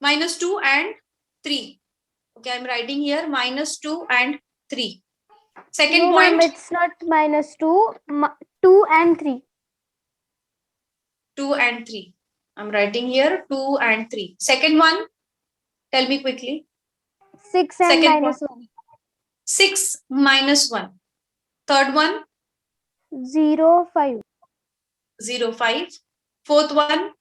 minus 2 and 3. Okay, I'm writing here minus 2 and 3. Second No, point. ma'am, it's not minus 2. 2 and 3. 2 and 3. I'm writing here 2 and 3. Second one, tell me quickly. 6 and Second minus point, 1. 6 minus 1. Third one, 0, 5. 0, 5. Fourth one,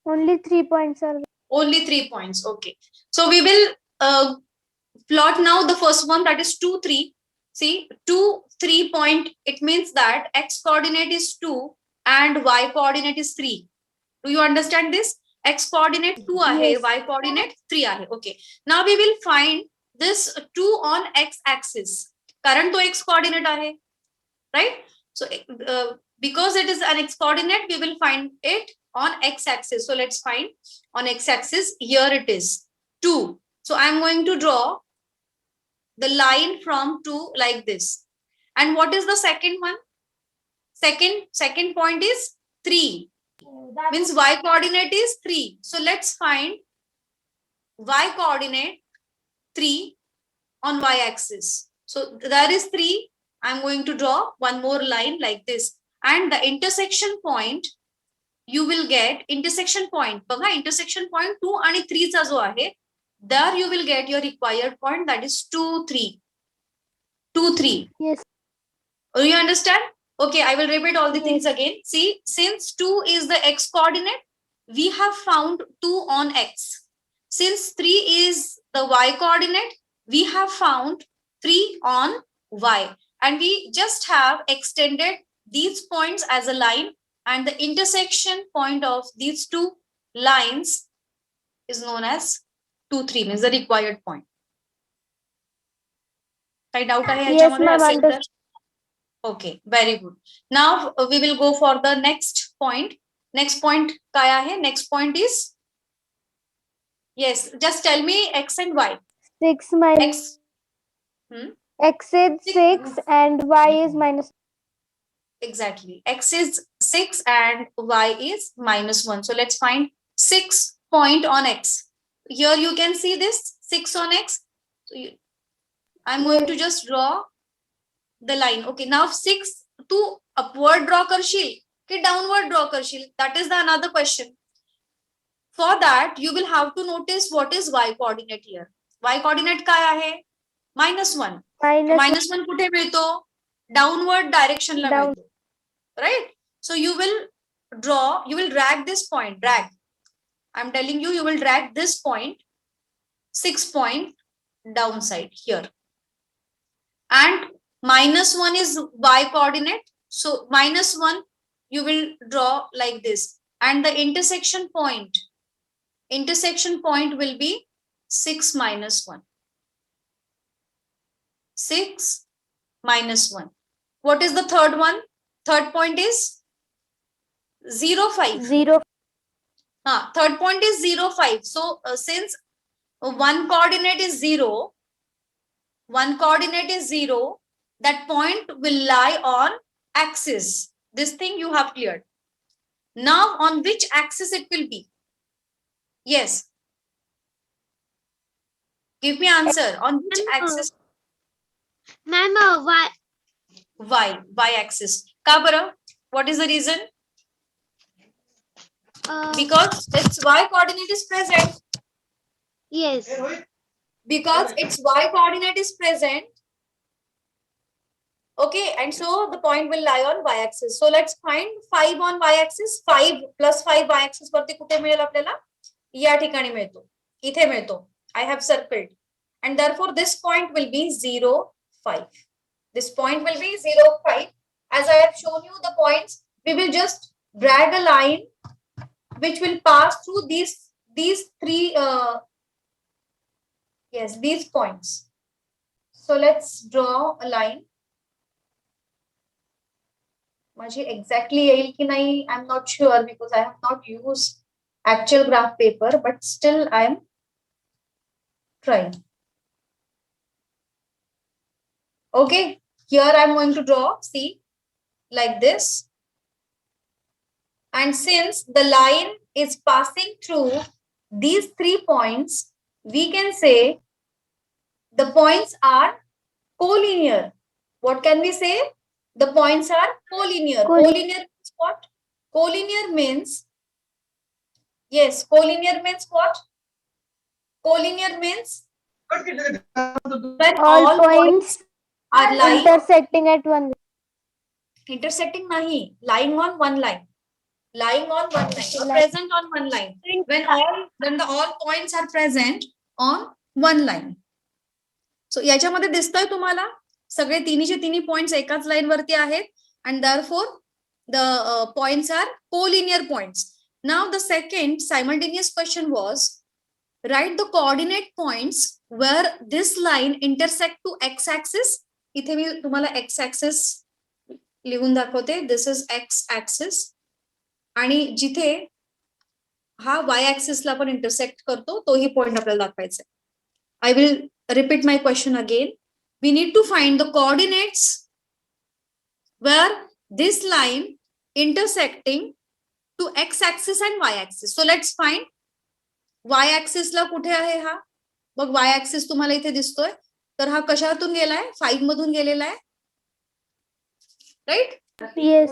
Only 3 points are. only 3 points. Okay. So we will plot now the first one, that is 2, 3. See, 2, 3 point, it means that x coordinate is 2 and y coordinate is 3. Do you understand this? X coordinate 2 आहे, Yes. y coordinate 3 आहे. Okay. Now we will find this 2 on x axis. कारण तो x coordinate आहे, right? So because it is an x coordinate, we will find it on x axis. So let's find on x axis. Here it is 2. So I am going to draw the line from 2 like this. And what is the second one? Second point is 3. Means y coordinate is 3. So let's find y coordinate 3 on y axis. So there is 3. I'm going to draw one more line like this. And the intersection point, you will get intersection point. बघा, intersection point 2 आणि 3 चा जो आहे, there you will get your required point, that is 2, 3. 2, 3. Yes. Do you understand? Okay, I will repeat all the things again. See, since 2 is the x coordinate, we have found 2 on x. Since 3 is the y coordinate, we have found 3 on y. And we just have extended these points as a line, and the intersection point of these two lines is known as 2, 3, means the required point. काही doubt आहे याच्यामध्ये? Yes, ma'am. Okay, very good. Now we will go for the next point. Next point काय आहे? Next point is, yes, just tell me x and y. 6 minus. X. X is 6 and y is minus. Exactly. X is 6 and y is minus 1. So let's find 6 point on x. Here you can see this 6 on x. So I'm going to just draw the line. Okay, now 6 to upward draw करशील की downward draw करशील? That is the another question. For that, you will have to notice what is y coordinate here. Y coordinate काय आहे? -1. -1 कुठे मिळतो? Downward direction ला मिळतो. Right? So you will drag this point, drag. I'm telling you, you will drag this point, 6 point downside here. And -1 is y coordinate. So -1 you will draw like this. And the intersection point will be 6 minus 1. 6 minus 1. What is the third one? Third point is 0, 5. 0. Third point is 0, 5. So since one coordinate is 0, that point will lie on axis. This thing you have cleared. Now on which axis it will be? Yes. Give me answer. On which axis? Ma'am, y. Y axis. Ka bara? What is the reason? Because its y coordinate is present. Yes. Because its y coordinate is present. Okay, and so the point will lie on y axis. So let's find 5 on y axis. 5 plus 5 y axis वरती कुठे मिळेल आपल्याला? या ठिकाणी मिळतो. इथे मिळतो. I have circled. And therefore this point will be 0, 5. This point will be 0, 5. As I have shown you the points, we will just drag a line which will pass through these three these points. So let's draw a line. माझी exactly येईल की नाही, I'm not sure because I have not used actual graph paper, but still I am trying. Okay, here I'm going to draw, see, like this. And since the line is passing through these 3 points, we can say the points are collinear. What can we say? The points are collinear. Collinear means what? Collinear means, yes, collinear means what? Collinear means when all points are lying, intersecting at one. intersecting nahi, lying on one line. Lying on one line or present on one line. When all points are present on one line. So याच्यामध्ये दिसतोय तुम्हाला सगळे तिन्हीचे तिन्ही points एकाच line वरती आहेत and therefore the points are collinear points. Now the second simultaneous question was, write the coordinate points where this line intersect to x axis. इथे मी तुम्हाला x axis लिहून दाखवते. This is x axis. आणि जिथे हा y axis ला पण intersect करतो तोही पॉइंट आपल्याला दाखवायचा आहे. I will repeat my question again. We need to find the coordinates where this line intersecting to x axis and y axis. So let's find y axis ला कुठे आहे हा? मग y axis तुम्हाला इथे दिसतोय. तर हा कशातून गेलाय? 5 मधून गेलेला आहे. राईट? Yes.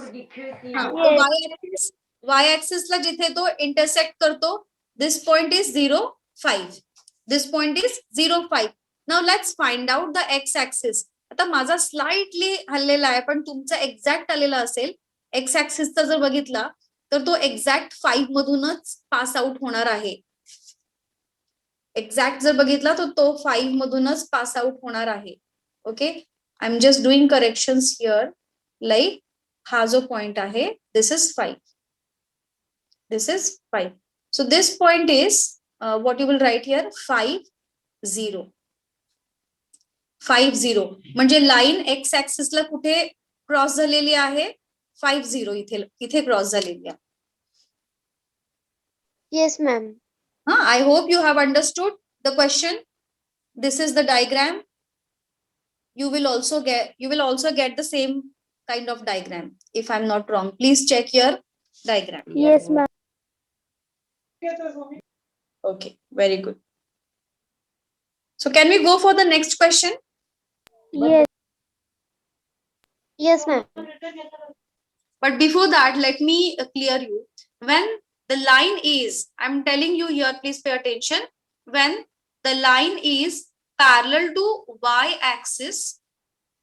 y axis ला जिथे तो intersect करतो, this point is 0, 5. This point is 0, 5. Now let's find out the x axis. आता माझा स्लाइटली हल्लेला आहे पण तुमचा एक्झॅक्ट आलेला असेल. एक्स ऍक्सिसचा जर बघितला तर तो एक्झॅक्ट 5 मधूनच पास आउट होणार आहे. एक्झॅक्ट जर बघितला तर तो 5 मधूनच पास आउट होणार आहे. Okay, I am just doing corrections here. Like हा जो पॉइंट आहे, this is 5. This is 5. So this point is what you will write here, 5, 0. 5, 0. म्हणजे लाईन एक्स ऍक्सिस ला कुठे क्रॉस झालेली आहे? 5, 0 इथे क्रॉस झालेली आहे. Yes, ma'am. I hope you have understood the question. This is the diagram. You will also get the same kind of diagram if I'm not wrong. Please check your diagram. Yes, ma'am. Okay, very good. So can we go for the next question? Yes. Yes, ma'am. But before that, let me clear you. When the line is, I'm telling you here, please pay attention. When the line is parallel to y-axis,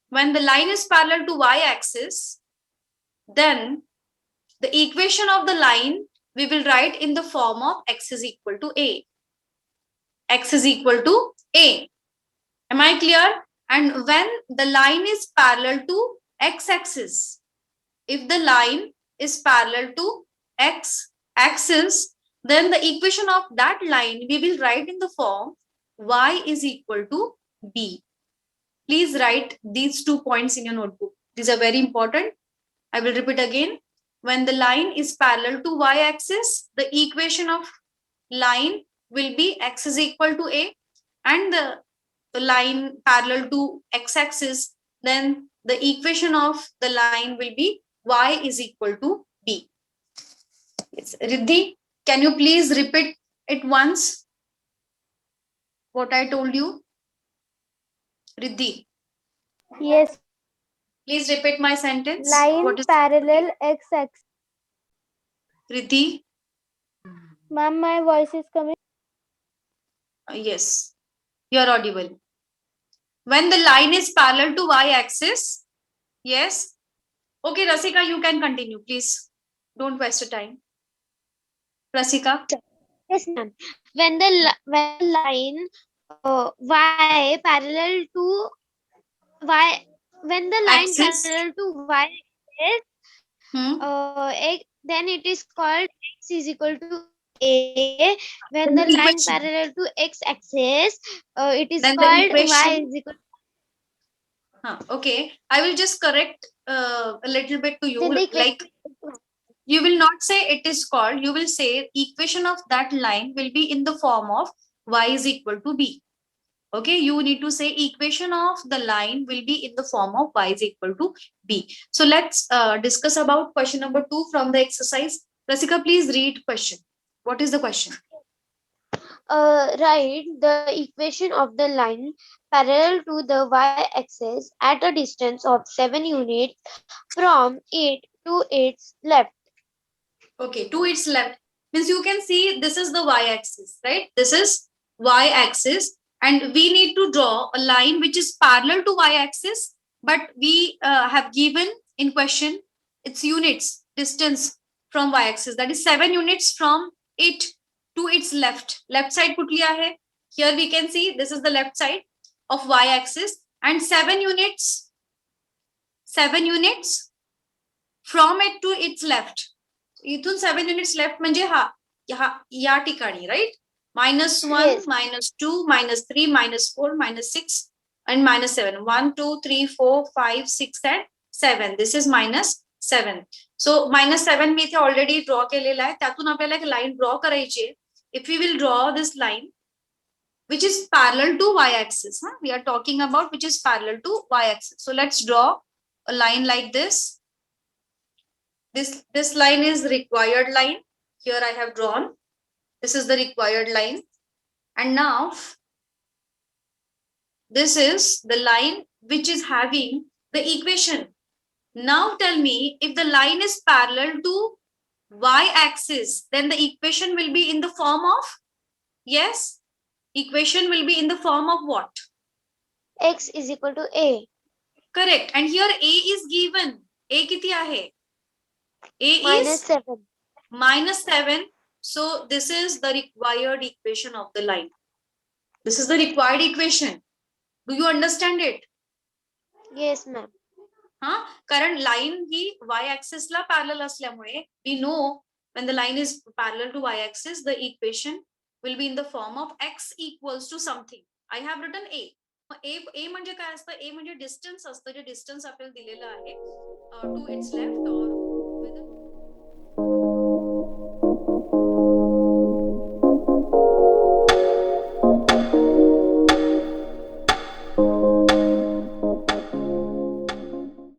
when the line is parallel to y-axis, then the equation of the line we will write in the form of x is equal to a. X is equal to a. Am I clear? And when the line is parallel to x-axis, if the line is parallel to x-axis, then the equation of that line we will write in the form y is equal to b. Please write these 2 points in your notebook. These are very important. I will repeat again. When the line is parallel to y-axis, the equation of line will be x is equal to a, and the line parallel to x-axis, then the equation of the line will be y is equal to b. Yes. Riddhi, can you please repeat it once? What I told you? Riddhi. Yes. Please repeat my sentence. Line What is parallel x-axis. Riddhi? Ma'am, my voice is coming. Yes, you are audible. When the line is parallel to y-axis, yes. Okay, Rasika, you can continue, please. Don't waste your time. Rasika? Yes, ma'am. When the line y parallel to y, when the line Axis. parallel to y is then it is called x is equal to a. When the line Equation. parallel to x-axis, it is Then the called y equation. is equal Okay, I will just correct a little bit to you. to the Like, you will not say it is called, you will say equation of that line will be in the form of y is equal to b. Okay, you need to say equation of the line will be in the form of y is equal to b. So let's discuss about question number 2 from the exercise. Rasika, please read question. What is the question? write the equation of the line parallel to the y-axis at a distance of 7 units from it to its left. Okay, to its left means you can see this is the y-axis, right? This is y-axis, and we need to draw a line which is parallel to y-axis, but we have given in question its units distance from y-axis, that is 7 units from it to its left. Left side put liya hai. Here we can see this is the left side of y-axis, and 7 units from it to its left. इथून 7 units left म्हणजे या ठिकाणी, right? -1, Yes. -2, -3, -4, -6 and -7. 1, 2, 3, 4, 5, 6 and 7. This is -7. So -7 मी इथे already draw केलेला आहे. त्यातून आपल्याला एक लाईन ड्रॉ करायची आहे. If we will draw this line which is parallel to y-axis, we are talking about which is parallel to y-axis. So let's draw a line like this. This line is required line. Here I have drawn. This is the required line. And now this is the line which is having the equation. Now tell me, if the line is parallel to y-axis, then the equation will be in the form of, yes, equation will be in the form of what? X is equal to A. Correct. And here A is given. A kiti ahe? A is -7. -7. So this is the required equation of the line. This is the required equation. Do you understand it? Yes, ma'am. कारण line ही y axis ला parallel असल्यामुळे we know when the line is parallel to y axis, the equation will be in the form of x equals to something. I have written A. A म्हणजे काय असतं? A म्हणजे distance असतं, जे distance आपल्याला दिलेलं आहे to it's left or